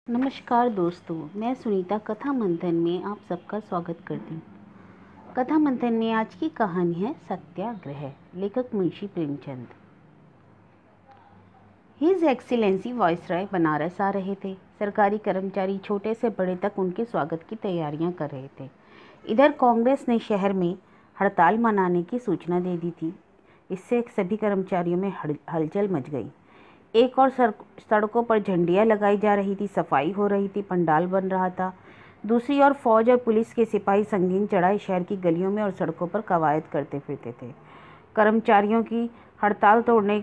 नमस्कार दोस्तों, मैं सुनीता कथा मंथन में आप सबका स्वागत करती हूँ। कथा मंथन में आज की कहानी है सत्याग्रह। लेखक Munshi Premchand. His excellency viceroy Banaras आ रहे थे। सरकारी कर्मचारी छोटे से बड़े तक उनके स्वागत की तैयारियां कर रहे थे। इधर कांग्रेस ने शहर में हड़ताल मनाने की सूचना दे दी थी। इससे सभी कर्मचारियों में हलचल मच गई। एक और सड़कों पर झंडियाँ लगाई जा रही थी, सफाई हो रही थी, पंडाल बन रहा था। दूसरी ओर फौज और पुलिस के सिपाही संगीन चढ़ाई शहर की गलियों में और सड़कों पर कवायद करते फिरते थे। कर्मचारियों की हड़ताल तोड़ने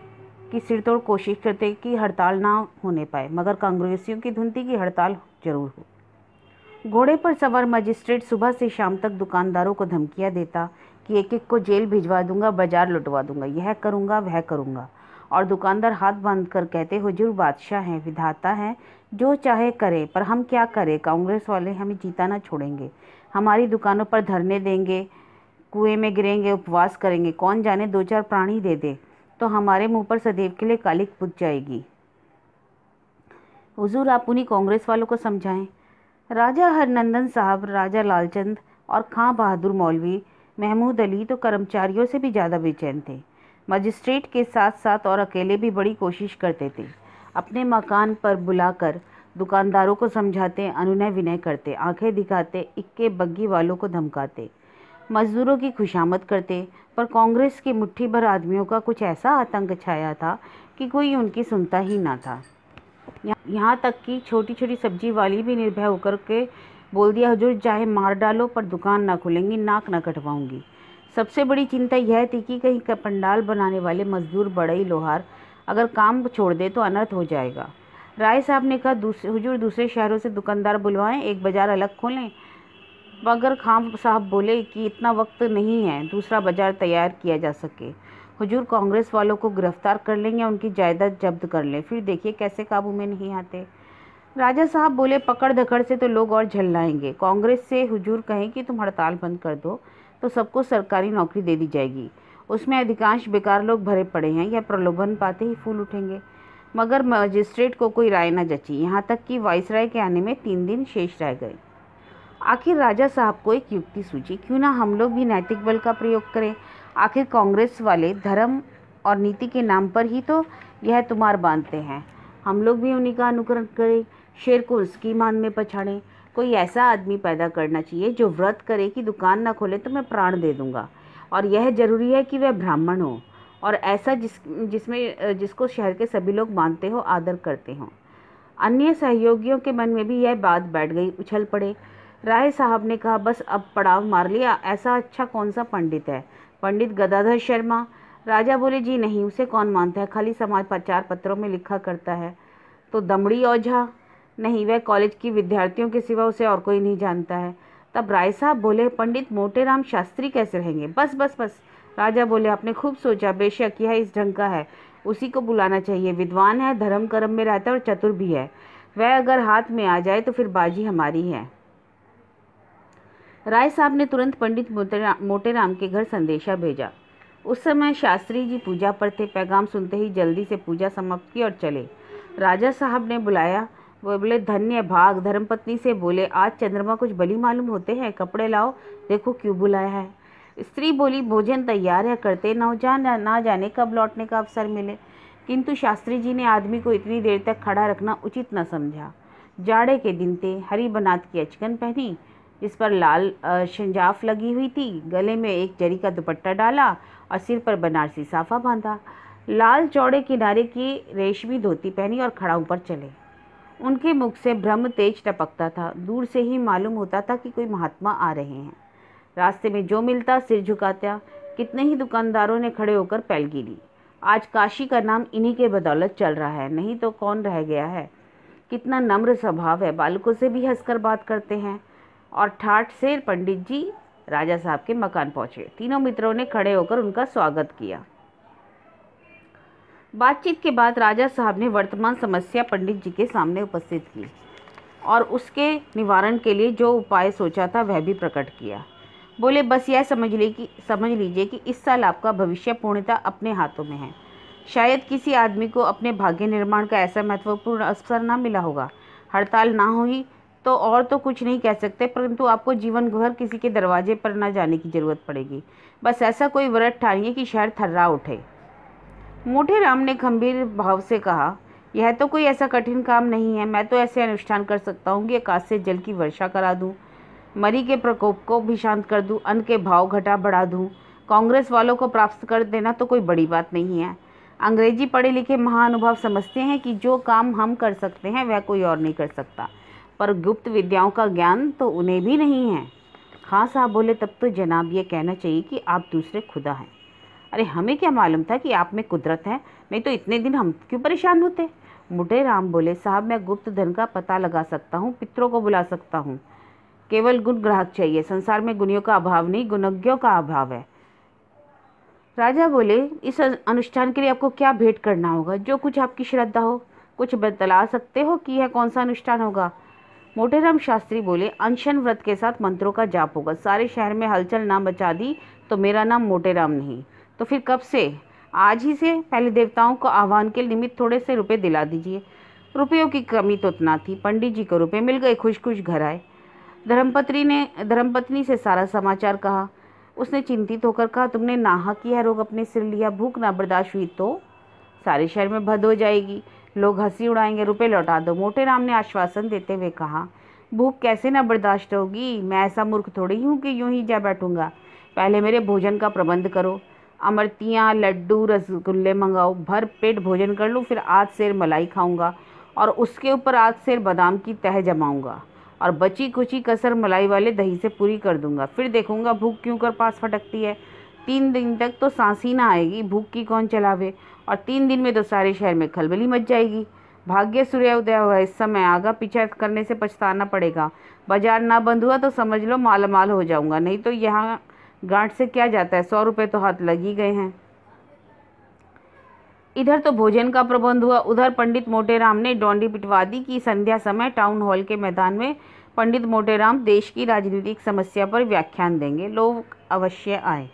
की सिरतोड़ कोशिश करते कि हड़ताल ना होने पाए, मगर कांग्रेसियों की धुन थी कि हड़ताल जरूर हो। घोड़े पर सवार मजिस्ट्रेट सुबह से शाम तक दुकानदारों को धमकियां देता कि एक एक को जेल भिजवा दूंगा, बाजार लुटवा दूंगा, यह करूंगा वह करूंगा। और दुकानदार हाथ बांध कर कहते, हुजूर बादशाह हैं, विधाता हैं, जो चाहे करे, पर हम क्या करें, कांग्रेस वाले हमें जीता ना छोड़ेंगे, हमारी दुकानों पर धरने देंगे, कुएं में गिरेंगे, उपवास करेंगे, कौन जाने दो चार प्राणी दे दे तो हमारे मुंह पर सदैव के लिए कालिक पुत जाएगी। हुजूर आप उन्हीं कांग्रेस वालों को समझाएं। राजा हरनंदन साहब, राजा लालचंद और खां बहादुर मौलवी महमूद अली तो कर्मचारियों से भी ज़्यादा बेचैन थे। मजिस्ट्रेट के साथ साथ और अकेले भी बड़ी कोशिश करते थे। अपने मकान पर बुलाकर दुकानदारों को समझाते, अनुनय विनय करते, आंखें दिखाते, इक्के बग्गी वालों को धमकाते, मजदूरों की खुशामद करते। पर कांग्रेस के मुट्ठी भर आदमियों का कुछ ऐसा आतंक छाया था कि कोई उनकी सुनता ही ना था। यहाँ तक कि छोटी छोटी सब्जी वाली भी निर्भय होकर के बोल दिया, हुजूर चाहे मार डालो पर दुकान ना खुलेंगी, नाक ना कटवाऊंगी। सबसे बड़ी चिंता यह थी कि कहीं का पंडाल बनाने वाले मजदूर, बढ़ई, लोहार अगर काम छोड़ दे तो अनर्थ हो जाएगा। राय साहब ने कहा, हुजूर दूसरे शहरों से दुकानदार बुलवाएं, एक बाज़ार अलग खोलें। मगर खान साहब बोले कि इतना वक्त नहीं है, दूसरा बाज़ार तैयार किया जा सके। हुजूर कांग्रेस वालों को गिरफ्तार कर लेंगे, उनकी जायदाद जब्त कर लें, फिर देखिए कैसे काबू में नहीं आते। राजा साहब बोले, पकड़ धकड़ से तो लोग और झल्लाएंगे। कांग्रेस से हुजूर कहें कि तुम हड़ताल बंद कर दो तो सबको सरकारी नौकरी दे दी जाएगी। उसमें अधिकांश बेकार लोग भरे पड़े हैं, यह प्रलोभन पाते ही फूल उठेंगे। मगर मजिस्ट्रेट को कोई राय न जची। यहाँ तक कि वायसराय के आने में 3 दिन शेष रह गए। आखिर राजा साहब को एक युक्ति सूझी, क्यों ना हम लोग भी नैतिक बल का प्रयोग करें। आखिर कांग्रेस वाले धर्म और नीति के नाम पर ही तो यह तुम्हार बांधते हैं। हम लोग भी उन्हीं का अनुकरण करें, शेर को उसकी मान में पछाड़ें। कोई ऐसा आदमी पैदा करना चाहिए जो व्रत करे कि दुकान ना खोले तो मैं प्राण दे दूंगा, और यह जरूरी है कि वह ब्राह्मण हो, और ऐसा जिसको शहर के सभी लोग मानते हो, आदर करते हो। अन्य सहयोगियों के मन में भी यह बात बैठ गई, उछल पड़े। राय साहब ने कहा, बस अब पड़ाव मार लिया, ऐसा अच्छा कौन सा पंडित है, पंडित गदाधर शर्मा। राजा बोले, जी नहीं, उसे कौन मानता है, खाली समाचार पत्रों में लिखा करता है। तो दमड़ी ओझा? नहीं, वह कॉलेज की विद्यार्थियों के सिवा उसे और कोई नहीं जानता है। तब राय साहब बोले, पंडित मोटेराम शास्त्री कैसे रहेंगे? बस बस बस। राजा बोले, आपने खूब सोचा, बेशक यह इस ढंग का है, उसी को बुलाना चाहिए। विद्वान है, धर्म कर्म में रहता है और चतुर भी है। वह अगर हाथ में आ जाए तो फिर बाजी हमारी है। राय साहब ने तुरंत पंडित मोटेराम के घर संदेशा भेजा। उस समय शास्त्री जी पूजा पर थे। पैगाम सुनते ही जल्दी से पूजा समाप्त की और चले। राजा साहब ने बुलाया। वो बोले, धन्य भाग। धर्मपत्नी से बोले, आज चंद्रमा कुछ बली मालूम होते हैं, कपड़े लाओ, देखो क्यों बुलाया है। स्त्री बोली, भोजन तैयार है, करते ना जाने कब लौटने का अवसर मिले। किंतु शास्त्री जी ने आदमी को इतनी देर तक खड़ा रखना उचित न समझा। जाड़े के दिन थे। हरी बनात की अचकन पहनी, जिस पर लाल शंजाफ लगी हुई थी, गले में एक जरी का दुपट्टा डाला और सिर पर बनारसी साफा बांधा। लाल चौड़े किनारे की रेशमी धोती पहनी और खड़ाऊ पर चले। उनके मुख से ब्रह्म तेज टपकता था। दूर से ही मालूम होता था कि कोई महात्मा आ रहे हैं। रास्ते में जो मिलता सिर झुकाता। कितने ही दुकानदारों ने खड़े होकर पैलगी ली। आज काशी का नाम इन्हीं के बदौलत चल रहा है, नहीं तो कौन रह गया है। कितना नम्र स्वभाव है, बालकों से भी हंसकर बात करते हैं। और ठाठ से पंडित जी राजा साहब के मकान पहुंचे। तीनों मित्रों ने खड़े होकर उनका स्वागत किया। बातचीत के बाद राजा साहब ने वर्तमान समस्या पंडित जी के सामने उपस्थित की और उसके निवारण के लिए जो उपाय सोचा था वह भी प्रकट किया। बोले, बस यह समझ लीजिए कि इस साल आपका भविष्य पूर्णतः अपने हाथों में है। शायद किसी आदमी को अपने भाग्य निर्माण का ऐसा महत्वपूर्ण अवसर न मिला होगा। हड़ताल ना हुई तो और तो कुछ नहीं कह सकते, परंतु आपको जीवन भर किसी के दरवाजे पर न जाने की ज़रूरत पड़ेगी। बस ऐसा कोई व्रत ठानिए कि शहर थर्रा उठे। मोटे राम ने गंभीर भाव से कहा, यह तो कोई ऐसा कठिन काम नहीं है। मैं तो ऐसे अनुष्ठान कर सकता हूँ कि आकाश से जल की वर्षा करा दूँ, मरी के प्रकोप को भी शांत कर दूँ, अन्न के भाव घटा बढ़ा दूँ। कांग्रेस वालों को प्राप्त कर देना तो कोई बड़ी बात नहीं है। अंग्रेजी पढ़े लिखे महानुभाव समझते हैं कि जो काम हम कर सकते हैं वह कोई और नहीं कर सकता, पर गुप्त विद्याओं का ज्ञान तो उन्हें भी नहीं है। खां साहब बोले, तब तो जनाब ये कहना चाहिए कि आप दूसरे खुदा हैं। अरे हमें क्या मालूम था कि आप में कुदरत है, नहीं तो इतने दिन हम क्यों परेशान होते। मोटे राम बोले, साहब मैं गुप्त धन का पता लगा सकता हूँ, पितरों को बुला सकता हूँ। केवल गुण ग्राहक चाहिए। संसार में गुणियों का अभाव नहीं, गुणज्ञों का अभाव है। राजा बोले, इस अनुष्ठान के लिए आपको क्या भेंट करना होगा? जो कुछ आपकी श्रद्धा हो। कुछ बतला सकते हो कि यह कौन सा अनुष्ठान होगा? मोटेराम शास्त्री बोले, अनशन व्रत के साथ मंत्रों का जाप होगा। सारे शहर में हलचल ना मचा दी तो मेरा नाम मोटेराम नहीं तो फिर कब से? आज ही से। पहले देवताओं को आह्वान के निमित्त थोड़े से रुपए दिला दीजिए। रुपयों की कमी तो ना थी, पंडित जी को रुपए मिल गए, खुश खुश घर आए। धर्मपत्नी से सारा समाचार कहा। उसने चिंतित होकर कहा, तुमने नाहक यह रोग अपने सिर लिया, भूख ना बर्दाश्त हुई तो सारे शहर में भद हो जाएगी, लोग हंसी उड़ाएंगे, रुपए लौटा दो। मोटे राम ने आश्वासन देते हुए कहा, भूख कैसे ना बर्दाश्त होगी? मैं ऐसा मूर्ख थोड़ी हूँ कि यूं ही जा बैठूंगा। पहले मेरे भोजन का प्रबंध करो। अमरतियाँ, लड्डू, रसगुल्ले मंगाओ, भर पेट भोजन कर लूँ, फिर आध सेर मलाई खाऊंगा और उसके ऊपर आध सेर बादाम की तह जमाऊंगा और बची कुची कसर मलाई वाले दही से पूरी कर दूंगा। फिर देखूंगा भूख क्यों कर पास फटकती है। 3 दिन तक तो सांस ही ना आएगी, भूख की कौन चलावे, और 3 दिन में तो सारे शहर में खलबली मच जाएगी। भाग्य सूर्योदय हुआ, इस समय आगा पीछा करने से पछताना पड़ेगा। बाजार ना बंद हुआ तो समझ लो माल माल हो जाऊंगा, नहीं तो यहाँ गांठ से क्या जाता है, 100 रुपये तो हाथ लग ही गए हैं। इधर तो भोजन का प्रबंध हुआ, उधर पंडित मोटेराम ने डोंडी पिटवा दी कि संध्या समय टाउन हॉल के मैदान में पंडित मोटेराम देश की राजनीतिक समस्या पर व्याख्यान देंगे, लोग अवश्य आए।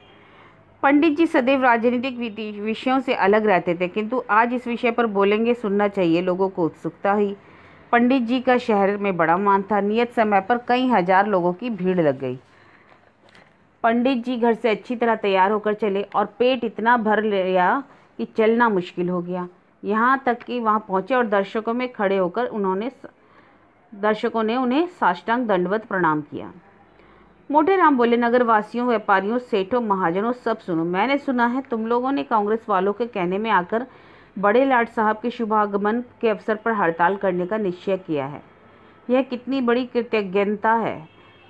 पंडित जी सदैव राजनीतिक विषयों से अलग रहते थे, किंतु आज इस विषय पर बोलेंगे, सुनना चाहिए, लोगों को उत्सुकता हुई। पंडित जी का शहर में बड़ा मान था। नियत समय पर कई हजार लोगों की भीड़ लग गई। पंडित जी घर से अच्छी तरह तैयार होकर चले और पेट इतना भर लिया कि चलना मुश्किल हो गया। यहाँ तक कि वहाँ पहुँचे और दर्शकों में खड़े होकर दर्शकों ने उन्हें साष्टांग दंडवत प्रणाम किया। मोटेराम बोले, नगरवासियों, व्यापारियों, सेठों, महाजनों, सब सुनो। मैंने सुना है तुम लोगों ने कांग्रेस वालों के कहने में आकर बड़े लाट साहब के शुभागमन के अवसर पर हड़ताल करने का निश्चय किया है। यह कितनी बड़ी कृतज्ञता है।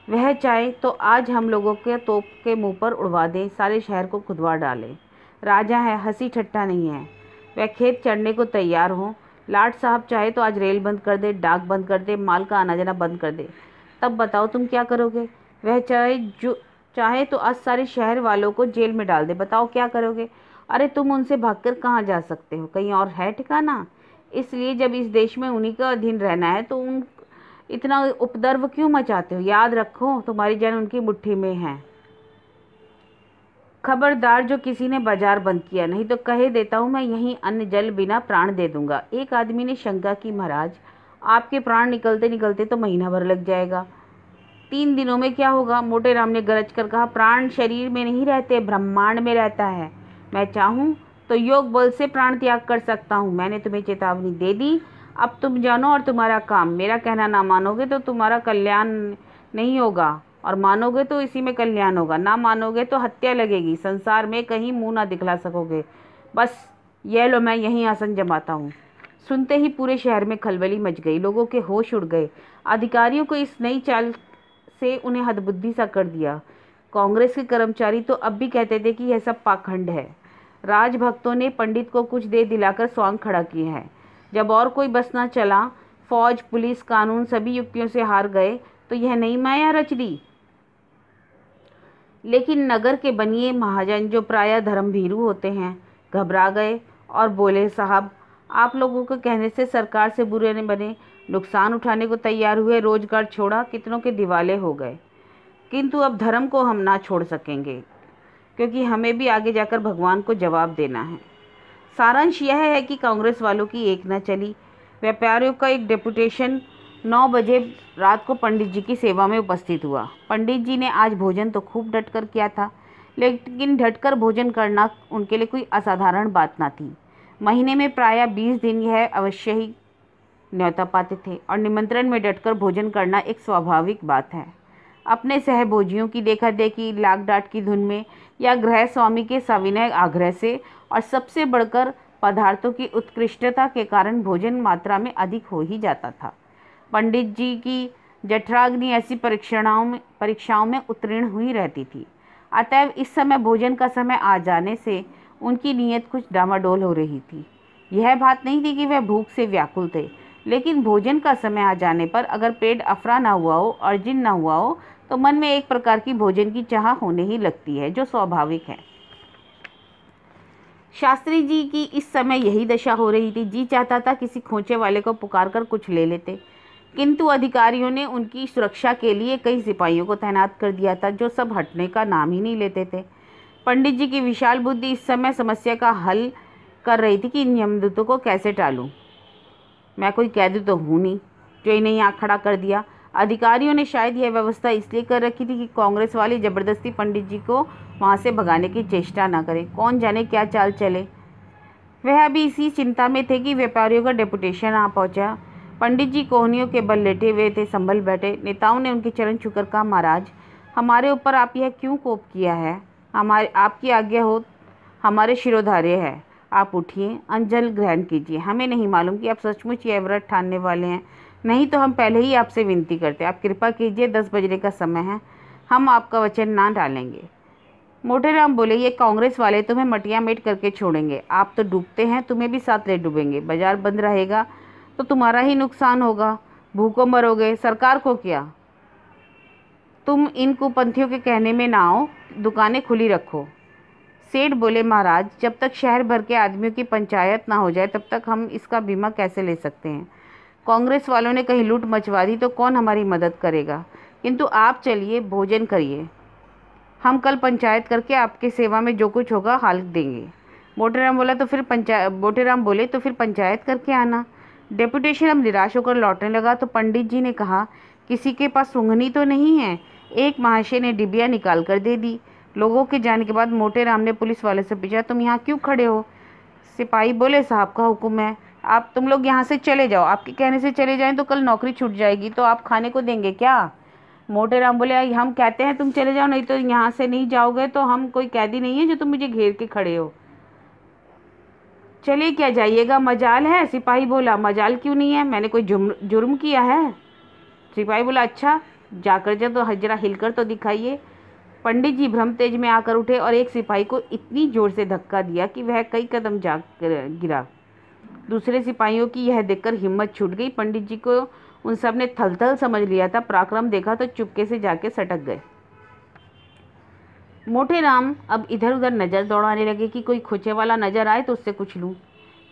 वह चाहे तो आज हम लोगों के तोप के मुंह पर उड़वा दें, सारे शहर को खुदवा डालें। राजा है, हंसी ठट्ठा नहीं है। वह खेत चढ़ने को तैयार हों। लाट साहब चाहे तो आज रेल बंद कर दे, डाक बंद कर दे, माल का आना जाना बंद कर दे। तब बताओ तुम क्या करोगे? वह चाहे तो आज सारे शहर वालों को जेल में डाल दे, बताओ क्या करोगे? अरे तुम उनसे भागकर कहाँ जा सकते हो? कहीं और है ठिकाना? इसलिए जब इस देश में उन्हीं का अधीन रहना है तो उन इतना उपद्रव क्यों मचाते हो? याद रखो, तुम्हारी जान उनकी मुट्ठी में है। खबरदार जो किसी ने बाजार बंद किया, नहीं तो कहे देता हूँ मैं यहीं अन्न जल बिना प्राण दे दूंगा। एक आदमी ने शंका की, महाराज आपके प्राण निकलते निकलते तो महीना भर लग जाएगा, 3 दिनों में क्या होगा? मोटेराम ने गरज कर कहा, प्राण शरीर में नहीं रहते, ब्रह्मांड में रहता है। मैं चाहूँ तो योग बल से प्राण त्याग कर सकता हूँ। मैंने तुम्हें चेतावनी दे दी, अब तुम जानो और तुम्हारा काम। मेरा कहना ना मानोगे तो तुम्हारा कल्याण नहीं होगा, और मानोगे तो इसी में कल्याण होगा, ना मानोगे तो हत्या लगेगी, संसार में कहीं मुंह ना दिखला सकोगे। बस ये लो, मैं यहीं आसन जमाता हूँ। सुनते ही पूरे शहर में खलबली मच गई, लोगों के होश उड़ गए। अधिकारियों को इस नई चाल से उन्हें हदबुद्धि सा कर दिया। कांग्रेस के कर्मचारी तो अब भी कहते थे कि यह सब पाखंड है। राजभक्तों ने पंडित को कुछ दे दिलाकर स्वांग खड़ा किया है। जब और कोई बस न चला, फौज, पुलिस, कानून सभी युक्तियों से हार गए तो यह नई माया रच दी। लेकिन नगर के बनिए महाजन, जो प्रायः धर्मभीरू होते हैं, घबरा गए और बोले, साहब आप लोगों के कहने से सरकार से बुरे न बने, नुकसान उठाने को तैयार हुए, रोजगार छोड़ा, कितनों के दिवाले हो गए, किंतु अब धर्म को हम ना छोड़ सकेंगे, क्योंकि हमें भी आगे जाकर भगवान को जवाब देना है। सारांश यह है कि कांग्रेस वालों की एक न चली। व्यापारियों का एक डेपुटेशन 9 बजे रात को पंडित जी की सेवा में उपस्थित हुआ। पंडित जी ने आज भोजन तो खूब डटकर किया था, लेकिन डटकर भोजन करना उनके लिए कोई असाधारण बात ना थी। महीने में प्रायः 20 दिन यह अवश्य ही न्योता पाते थे और निमंत्रण में डटकर भोजन करना एक स्वाभाविक बात है। अपने सहभोजियों की देखा देखी, लाग डांट की धुन में या गृह स्वामी के सविनय आग्रह से और सबसे बढ़कर पदार्थों की उत्कृष्टता के कारण भोजन मात्रा में अधिक हो ही जाता था। पंडित जी की जठराग्नि ऐसी परीक्षाओं में उत्तीर्ण हुई रहती थी। अतएव इस समय भोजन का समय आ जाने से उनकी नीयत कुछ डामाडोल हो रही थी। यह बात नहीं थी कि वह भूख से व्याकुल थे, लेकिन भोजन का समय आ जाने पर अगर पेट अफरा ना हुआ हो और जीर्ण ना हुआ हो तो मन में एक प्रकार की भोजन की चाह होने ही लगती है, जो स्वाभाविक है। शास्त्री जी की इस समय यही दशा हो रही थी। जी चाहता था किसी खोचे वाले को पुकार कर कुछ ले लेते, किंतु अधिकारियों ने उनकी सुरक्षा के लिए कई सिपाहियों को तैनात कर दिया था, जो सब हटने का नाम ही नहीं लेते थे। पंडित जी की विशाल बुद्धि इस समय समस्या का हल कर रही थी कि इन यमदूतों को कैसे टालूं। मैं कोई कैदी तो हूँ नहीं जो इन्हें आँख खड़ा कर दिया। अधिकारियों ने शायद यह व्यवस्था इसलिए कर रखी थी कि कांग्रेस वाले जबरदस्ती पंडित जी को वहाँ से भगाने की चेष्टा न करें। कौन जाने क्या चाल चले। वह अभी इसी चिंता में थे कि व्यापारियों का डेपुटेशन आ पहुँचा। पंडित जी कोहनियों के बल लेटे हुए थे, संभल बैठे। नेताओं ने उनके चरण छूकर कहा, महाराज, हमारे ऊपर आप यह क्यों कोप किया है? आपकी आज्ञा हो, हमारे शिरोधार्य है। आप उठिए, अंजल ग्रहण कीजिए। हमें नहीं मालूम कि आप सचमुच यह व्रत ठानने वाले हैं, नहीं तो हम पहले ही आपसे विनती करते। आप कृपा कीजिए, 10 बजने का समय है, हम आपका वचन ना डालेंगे। मोटेराम बोले, ये कांग्रेस वाले तुम्हें मटिया मेट करके छोड़ेंगे। आप तो डूबते हैं, तुम्हें भी साथ ले डूबेंगे। बाजार बंद रहेगा तो तुम्हारा ही नुकसान होगा, भूखों मरोगे, सरकार को क्या। तुम इन कुपंथियों के कहने में ना आओ, दुकानें खुली रखो। सेठ बोले, महाराज, जब तक शहर भर के आदमियों की पंचायत ना हो जाए तब तक हम इसका बीमा कैसे ले सकते हैं? कांग्रेस वालों ने कहीं लूट मचवा दी तो कौन हमारी मदद करेगा? किंतु आप चलिए, भोजन करिए, हम कल पंचायत करके आपके सेवा में जो कुछ होगा हाल देंगे। मोटेराम बोले तो फिर पंचायत करके आना। डेपुटेशन अब निराश होकर लौटने लगा तो पंडित जी ने कहा, किसी के पास सूंघनी तो नहीं है? एक महाशय ने डिबिया निकाल कर दे दी। लोगों के जाने के बाद मोटेराम ने पुलिस वाले से पूछा, तुम यहाँ क्यों खड़े हो? सिपाही बोले, साहब का हुक्म है, आप तुम लोग यहाँ से चले जाओ। आपके कहने से चले जाएं तो कल नौकरी छूट जाएगी, तो आप खाने को देंगे क्या? मोटेराम बोले, हम कहते हैं तुम चले जाओ, नहीं तो यहाँ से नहीं जाओगे तो हम कोई कैदी नहीं है जो तुम मुझे घेर के खड़े हो। चलिए, क्या जाइएगा, मजाल है? सिपाही बोला, मजाल क्यों नहीं है, मैंने कोई जुर्म किया है? सिपाही बोला, अच्छा, जाकर तो जरा हिलकर तो दिखाइए। पंडित जी भ्रम तेज में आकर उठे और एक सिपाही को इतनी जोर से धक्का दिया कि वह कई कदम जा गिरा। दूसरे सिपाहियों की यह देखकर हिम्मत छूट गई। पंडित जी को उन सब ने थल समझ लिया था। पराक्रम देखा तो चुपके से जाके सटक गए। मोटेराम अब इधर उधर नज़र दौड़ाने लगे कि कोई खोचे वाला नज़र आए तो उससे कुछ लूँ,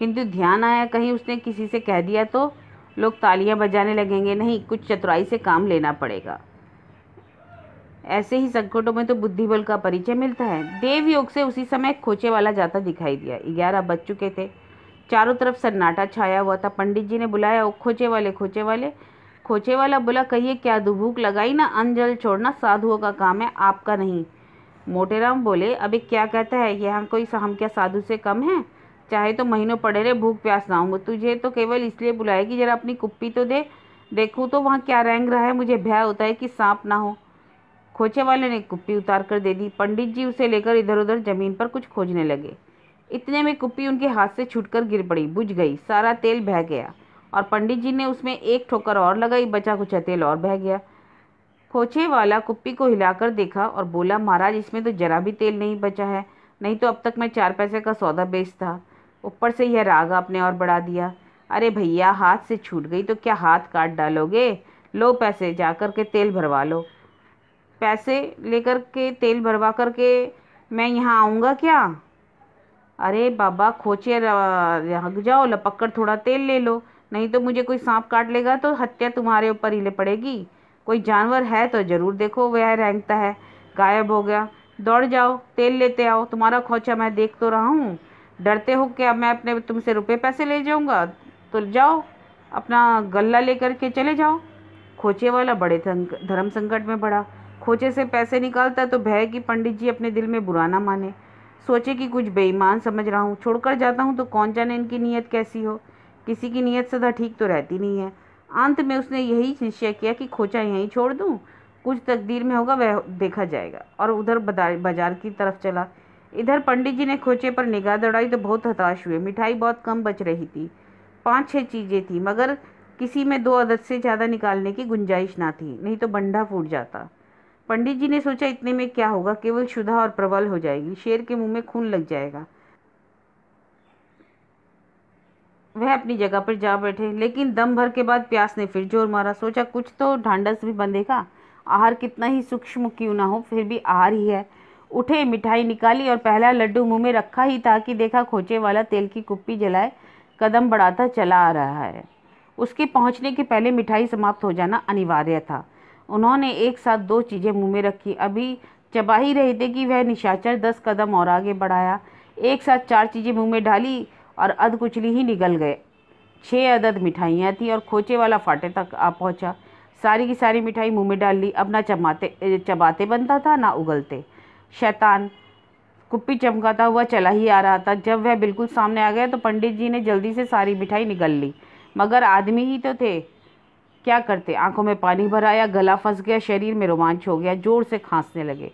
किंतु ध्यान आया कहीं उसने किसी से कह दिया तो लोग तालियां बजाने लगेंगे। नहीं, कुछ चतुराई से काम लेना पड़ेगा। ऐसे ही संकटों में तो बुद्धिबल का परिचय मिलता है। देवयोग से उसी समय खोचे वाला जाता दिखाई दिया। 11 बज चुके थे। चारों तरफ सन्नाटा छाया हुआ था। पंडित जी ने बुलाया, ओ खोचे वाले, खोचे वाले। खोचे वाला बोला, कहिए क्या दुभूक लगाई ना? अन्न जल छोड़ना साधुओं का काम है, आपका नहीं। मोटेराम बोले, अबे क्या कहता है, यहाँ कोई हम क्या साधु से कम है? चाहे तो महीनों पड़े रहे, भूख प्यास ना हो। तुझे तो केवल इसलिए बुलाया कि जरा अपनी कुप्पी तो दे, देखूँ तो वहाँ क्या रेंग रहा है। मुझे भय होता है कि सांप ना हो। खोचे वाले ने कुप्पी उतार कर दे दी। पंडित जी उसे लेकर इधर उधर जमीन पर कुछ खोजने लगे। इतने में कुप्पी उनके हाथ से छूटकर गिर पड़ी, बुझ गई। सारा तेल बह गया और पंडित जी ने उसमें एक ठोकर और लगाई, बचा कुचा तेल और बह गया। खोचे वाला कुप्पी को हिलाकर देखा और बोला, महाराज, इसमें तो जरा भी तेल नहीं बचा है, नहीं तो अब तक मैं 4 पैसे का सौदा बेचता। ऊपर से यह राग आपने और बढ़ा दिया। अरे भैया, हाथ से छूट गई तो क्या हाथ काट डालोगे? लो पैसे, जाकर के तेल भरवा लो। पैसे लेकर के तेल भरवा करके मैं यहाँ आऊँगा क्या? अरे बाबा, खोचे हक जाओ, लपक कर थोड़ा तेल ले लो, नहीं तो मुझे कोई सांप काट लेगा तो हत्या तुम्हारे ऊपर ही ले पड़ेगी। कोई जानवर है तो जरूर देखो, वह रेंगता है, गायब हो गया। दौड़ जाओ, तेल लेते आओ, तुम्हारा खोचा मैं देख तो रहा हूँ। डरते हो क्या मैं अपने तुमसे रुपए पैसे ले जाऊँगा? तो जाओ, अपना गल्ला लेकर के चले जाओ। खोचे वाला बड़े धर्म संकट में पड़ा। खोचे से पैसे निकालता तो भय कि पंडित जी अपने दिल में बुरा ना माने, सोचे कि कुछ बेईमान समझ रहा हूँ, छोड़कर जाता हूँ तो कौन जाने इनकी नीयत कैसी हो। किसी की नीयत सदा ठीक तो रहती नहीं है। अंत में उसने यही निश्चय किया कि खोचा यहीं छोड़ दूँ, कुछ तकदीर में होगा वह देखा जाएगा, और उधर बाजार की तरफ चला। इधर पंडित जी ने खोचे पर निगाह दौड़ाई तो बहुत हताश हुए। मिठाई बहुत कम बच रही थी, 5-6 चीज़ें थी, मगर किसी में 2 अदद से ज़्यादा निकालने की गुंजाइश ना थी, नहीं तो बंडा फूट जाता। पंडित जी ने सोचा इतने में क्या होगा, केवल क्षुधा और प्रबल हो जाएगी, शेर के मुंह में खून लग जाएगा। वह अपनी जगह पर जा बैठे, लेकिन दम भर के बाद प्यास ने फिर जोर मारा। सोचा कुछ तो ढांढस भी बंधेगा, आहार कितना ही सूक्ष्म क्यों ना हो, फिर भी आहार ही है। उठे, मिठाई निकाली और पहला लड्डू मुंह में रखा ही था कि देखा खोचे वाला तेल की कुप्पी जलाए कदम बढ़ाता चला आ रहा है। उसके पहुंचने के पहले मिठाई समाप्त हो जाना अनिवार्य था। उन्होंने एक साथ 2 चीज़ें मुंह में रखी, अभी चबा ही रहे थे कि वह निशाचर 10 कदम और आगे बढ़ाया। एक साथ 4 चीज़ें मुंह में डाली और अधकुचली ही निगल गए। 6 अदद मिठाइयाँ थी और खोचे वाला फाटे तक आ पहुँचा। सारी की सारी मिठाई मुंह में डाल ली। अब ना चबाते बनता था ना उगलते। शैतान कुप्पी चमकाता हुआ चला ही आ रहा था। जब वह बिल्कुल सामने आ गया तो पंडित जी ने जल्दी से सारी मिठाई निगल ली, मगर आदमी ही तो थे, क्या करते। आंखों में पानी भर आया, गला फंस गया, शरीर में रोमांच हो गया, जोर से खांसने लगे।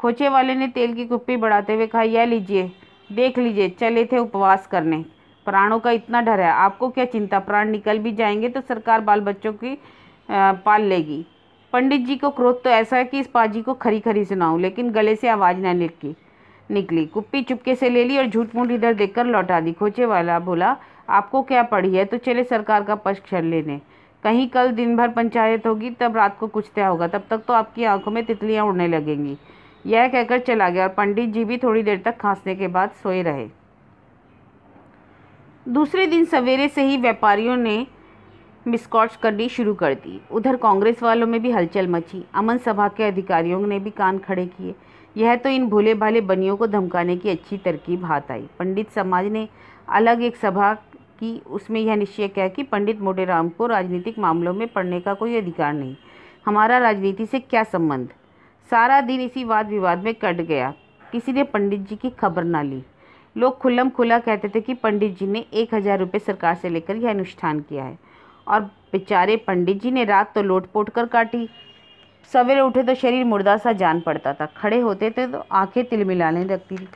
खोचे वाले ने तेल की कुप्पी बढ़ाते हुए कहा, यह लीजिए, देख लीजिए, चले थे उपवास करने, प्राणों का इतना डर है, आपको क्या चिंता, प्राण निकल भी जाएंगे तो सरकार बाल बच्चों की पाल लेगी। पंडित जी को क्रोध तो ऐसा है कि इस पाजी को खरी खरी सुनाऊं, लेकिन गले से आवाज़ न निकली। कुप्पी चुपके से ले ली और झूठ मूठ इधर देखकर लौटा दी। खोचे वाला बोला, आपको क्या पड़ी है, तो चले सरकार का पक्ष कर लेने, कहीं कल दिन भर पंचायत होगी, तब रात को कुछ तय होगा, तब तक तो आपकी आंखों में तितलियां उड़ने लगेंगी। यह कहकर चला गया और पंडित जी भी थोड़ी देर तक खांसने के बाद सोए रहे। दूसरे दिन सवेरे से ही व्यापारियों ने मिसकॉट्स करनी शुरू कर दी। उधर कांग्रेस वालों में भी हलचल मची। अमन सभा के अधिकारियों ने भी कान खड़े किए। यह तो इन भोले भाले बनियों को धमकाने की अच्छी तरकीब हाथ आई। पंडित समाज ने अलग एक सभा की, उसमें यह निश्चय किया कि पंडित मोटेराम को राजनीतिक मामलों में पढ़ने का कोई अधिकार नहीं, हमारा राजनीति से क्या संबंध। सारा दिन इसी वाद विवाद में कट गया। किसी ने पंडित जी की खबर ना ली। लोग खुल्लम खुला कहते थे कि पंडित जी ने 1000 रुपये सरकार से लेकर यह अनुष्ठान किया है, और बेचारे पंडित जी ने रात तो लोट पोट कर काटी। सवेरे उठे तो शरीर मुर्दा सा जान पड़ता था, खड़े होते थे तो आंखें तिलमिलाने लगती थी,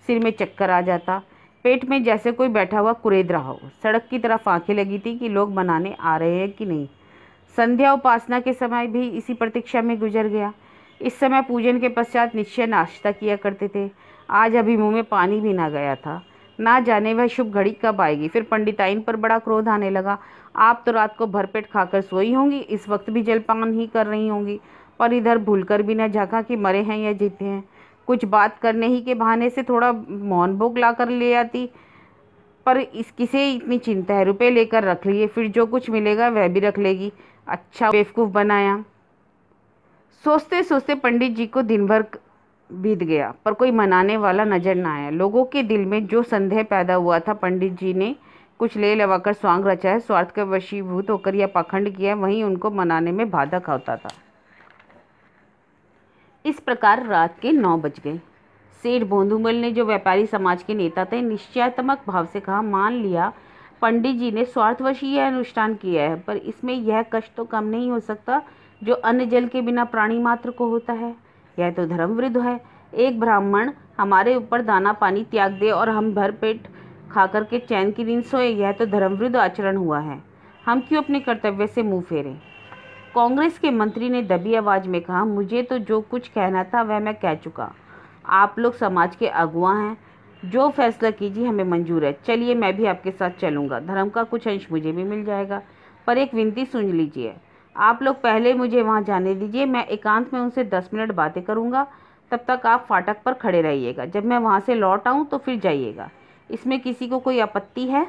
सिर में चक्कर आ जाता, पेट में जैसे कोई बैठा हुआ कुरेद रहा हो। सड़क की तरफ आंखें लगी थी कि लोग मनाने आ रहे हैं कि नहीं। संध्या उपासना के समय भी इसी प्रतीक्षा में गुजर गया। इस समय पूजन के पश्चात निश्चय नाश्ता किया करते थे। आज अभी मुंह में पानी भी ना गया था। ना जाने वह शुभ घड़ी कब आएगी। फिर पंडिताइन पर बड़ा क्रोध आने लगा। आप तो रात को भरपेट खाकर सोई होंगी, इस वक्त भी जलपान ही कर रही होंगी, पर इधर भूलकर भी न झांका कि मरे हैं या जीते हैं। कुछ बात करने ही के बहाने से थोड़ा मौन भोग ला कर ले आती, पर इस किसे इतनी चिंता है, रुपए लेकर रख लिए, फिर जो कुछ मिलेगा वह भी रख लेगी। अच्छा बेवकूफ़ बनाया। सोचते सोचते पंडित जी को दिन भर बीत गया, पर कोई मनाने वाला नजर न आया। लोगों के दिल में जो संदेह पैदा हुआ था, पंडित जी ने कुछ ले लवाकर स्वांग रचा है, स्वार्थ का वशीभूत होकर यह पाखंड किया, वहीं उनको मनाने में बाधक होता था। इस प्रकार रात के 9 बज गए। सेठ भोंदूमल ने, जो व्यापारी समाज के नेता थे, निश्चयात्मक भाव से कहा, मान लिया पंडित जी ने स्वार्थवश यह अनुष्ठान किया है, पर इसमें यह कष्ट तो कम नहीं हो सकता जो अन्न जल के बिना प्राणी मात्र को होता है। यह तो धर्म विरुद्ध है। एक ब्राह्मण हमारे ऊपर दाना पानी त्याग दे और हम भर पेट खाकर के चैन की नींद सोए, यह तो धर्म विरुद्ध आचरण हुआ है। हम क्यों अपने कर्तव्य से मुंह फेरें। कांग्रेस के मंत्री ने दबी आवाज में कहा, मुझे तो जो कुछ कहना था वह मैं कह चुका। आप लोग समाज के अगुआ हैं, जो फैसला कीजिए हमें मंजूर है। चलिए मैं भी आपके साथ चलूँगा, धर्म का कुछ अंश मुझे भी मिल जाएगा, पर एक विनती सुन लीजिए। आप लोग पहले मुझे वहाँ जाने दीजिए, मैं एकांत में उनसे 10 मिनट बातें करूँगा, तब तक आप फाटक पर खड़े रहिएगा। जब मैं वहाँ से लौट आऊँ तो फिर जाइएगा। इसमें किसी को कोई आपत्ति है?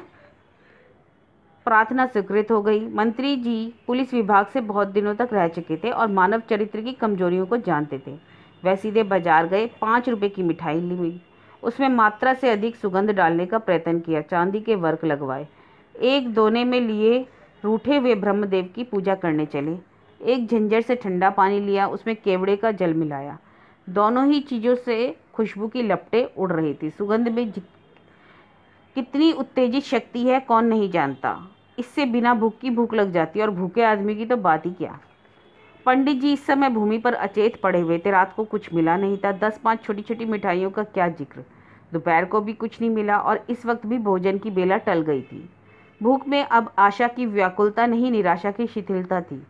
प्रार्थना स्वीकृत हो गई। मंत्री जी पुलिस विभाग से बहुत दिनों तक रह चुके थे और मानव चरित्र की कमजोरियों को जानते थे। वह सीधे बाजार गए, 5 रुपए की मिठाई ली, उसमें मात्रा से अधिक सुगंध डालने का प्रयत्न किया, चांदी के वर्क लगवाए, एक दोने में लिए रूठे हुए ब्रह्मदेव की पूजा करने चले। एक झंझर से ठंडा पानी लिया, उसमें केवड़े का जल मिलाया। दोनों ही चीज़ों से खुशबू की लपटें उड़ रही थी। सुगंध में कितनी उत्तेजित शक्ति है कौन नहीं जानता। इससे बिना भूख की भूख लग जाती और भूखे आदमी की तो बात ही क्या। पंडित जी इस समय भूमि पर अचेत पड़े हुए थे। रात को कुछ मिला नहीं था। 10-5 छोटी छोटी मिठाइयों का क्या जिक्र। दोपहर को भी कुछ नहीं मिला और इस वक्त भी भोजन की बेला टल गई थी। भूख में अब आशा की व्याकुलता नहीं, निराशा की शिथिलता थी।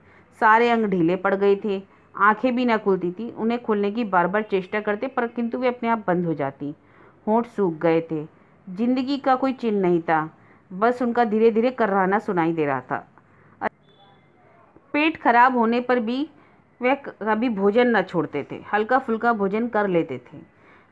सारे अंग ढीले पड़ गए थे। आंखें भी न खुलती थी। उन्हें खोलने की बार बार चेष्टा करते पर किंतु वे अपने आप बंद हो जाती। होंठ सूख गए थे। जिंदगी का कोई चिन्ह नहीं था। बस उनका धीरे धीरे कर्राना सुनाई दे रहा था। पेट खराब होने पर भी वह कभी भोजन न छोड़ते थे। हल्का फुल्का भोजन कर लेते थे।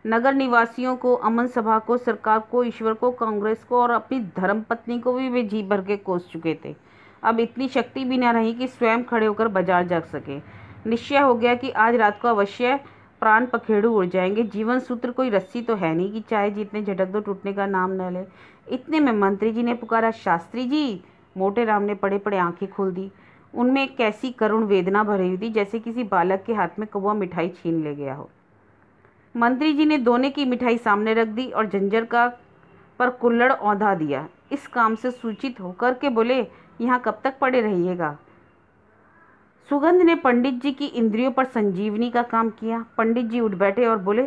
नगर निवासियों को, अमन सभा को, सरकार को, ईश्वर को, कांग्रेस को और अपनी धर्मपत्नी को भी वे जी भर के कोस चुके थे। अब इतनी शक्ति भी न रही कि स्वयं खड़े होकर बाजार जा सके। निश्चय हो गया कि आज रात को अवश्य प्राण पखेरु उड़ जाएंगे। जीवन सूत्र कोई रस्सी तो है नहीं कि चाहे जितने झटक दो टूटने का नाम न ले। इतने में मंत्री जी ने पुकारा, शास्त्री जी। मोटे राम ने पड़े पड़े आंखें खोल दी। उनमें एक कैसी करुण वेदना भरी हुई थी, जैसे किसी बालक के हाथ में कौवा मिठाई छीन ले गया हो। मंत्री जी ने दोने की मिठाई सामने रख दी और झंझर का पर कुल्हड़ औंधा दिया। इस काम से सूचित होकर के बोले, यहाँ कब तक पड़े रहिएगा। सुगंध ने पंडित जी की इंद्रियों पर संजीवनी का काम किया। पंडित जी उठ बैठे और बोले,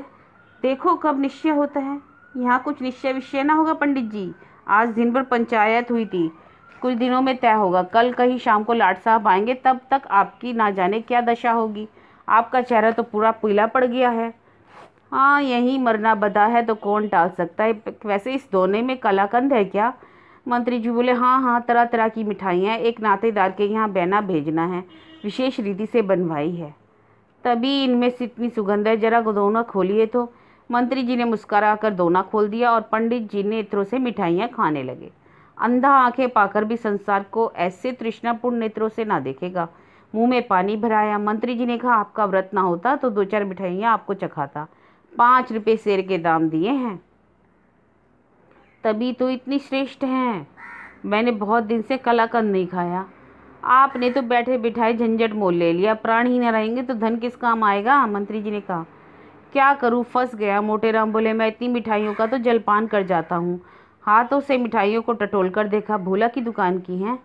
देखो कब निश्चय होता है। यहाँ कुछ निश्चय विषय ना होगा पंडित जी। आज दिन भर पंचायत हुई थी, कुछ दिनों में तय होगा। कल कहीं शाम को लाट साहब आएंगे, तब तक आपकी ना जाने क्या दशा होगी। आपका चेहरा तो पूरा पीला पड़ गया है। हाँ, यही मरना बदा है तो कौन टाल सकता है। वैसे इस दोने में कलाकंद है क्या। मंत्री जी बोले, हाँ हाँ, तरह तरह की मिठाइयाँ। एक नातेदार के यहाँ बैना भेजना है, विशेष रीति से बनवाई है, तभी इनमें से इतनी सुगंध है। जरा दोना खोलिए तो। मंत्री जी ने मुस्कुरा कर दोना खोल दिया और पंडित जी नेत्रों से मिठाइयाँ खाने लगे। अंधा आंखें पाकर भी संसार को ऐसे तृष्णापूर्ण नेत्रों से ना देखेगा। मुंह में पानी भराया। मंत्री जी ने कहा, आपका व्रत ना होता तो 2-4 मिठाइयाँ आपको चखाता। 5 रुपये सेर के दाम दिए हैं, तभी तो इतनी श्रेष्ठ हैं। मैंने बहुत दिन से कलाकंद नहीं खाया। आपने तो बैठे बिठाए झंझट मोल ले लिया। प्राण ही न रहेंगे तो धन किस काम आएगा। मंत्री जी ने कहा, क्या करूं, फंस गया। मोटे राम बोले, मैं इतनी मिठाइयों का तो जलपान कर जाता हूँ। हाथों से मिठाइयों को टटोल कर देखा, भोला की दुकान की हैं।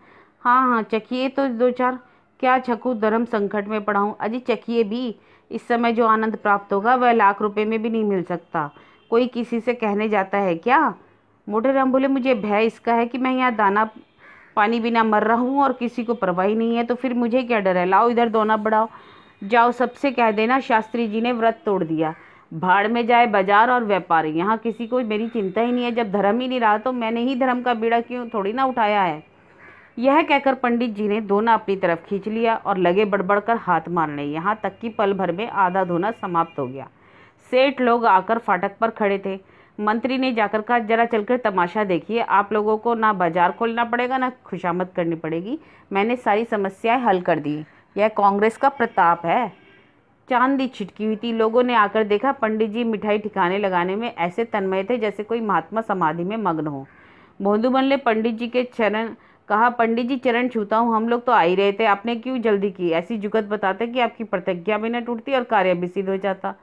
हाँ हाँ, चखिए तो 2-4। क्या छकू, धर्म संकट में पड़ा हूँ। अजी चखिए भी। इस समय जो आनंद प्राप्त होगा वह लाख रुपए में भी नहीं मिल सकता। कोई किसी से कहने जाता है क्या। मोटे राम बोले, मुझे भय इसका है कि मैं यहाँ दाना पानी बिना मर रहा हूँ और किसी को परवाह नहीं है, तो फिर मुझे क्या डर है। लाओ इधर दोना बढ़ाओ। जाओ सबसे कह देना शास्त्री जी ने व्रत तोड़ दिया। भाड़ में जाए बाजार और व्यापारी, यहाँ किसी को मेरी चिंता ही नहीं है। जब धर्म ही नहीं रहा तो मैंने ही धर्म का बीड़ा क्यों थोड़ी ना उठाया है। यह कहकर पंडित जी ने दोना अपनी तरफ खींच लिया और लगे बड़बड़ कर हाथ मारने। यहाँ तक कि पल भर में आधा दोना समाप्त हो गया। सेठ लोग आकर फाटक पर खड़े थे। मंत्री ने जाकर कहा, जरा चलकर तमाशा देखिए। आप लोगों को ना बाजार खोलना पड़ेगा ना खुशामद करनी पड़ेगी। मैंने सारी समस्याएं हल कर दी। यह कांग्रेस का प्रताप है। चांदी छिटकी हुई थी। लोगों ने आकर देखा, पंडित जी मिठाई ठिकाने लगाने में ऐसे तन्मय थे जैसे कोई महात्मा समाधि में मग्न हो। भोंदूमल ने पंडित जी के चरण कहा, पंडित जी चरण छूता हूँ। हम लोग तो आ ही रहे थे, आपने क्यों जल्दी की। ऐसी जुगत बताते कि आपकी प्रतिज्ञा भी न टूटती और कार्य भी सिद्ध हो जाता।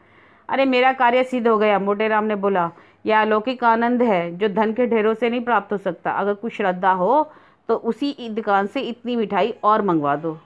अरे मेरा कार्य सिद्ध हो गया, मोटे राम ने बोला। यह अलौकिक आनंद है जो धन के ढेरों से नहीं प्राप्त हो सकता। अगर कुछ श्रद्धा हो तो उसी दुकान से इतनी मिठाई और मंगवा दो।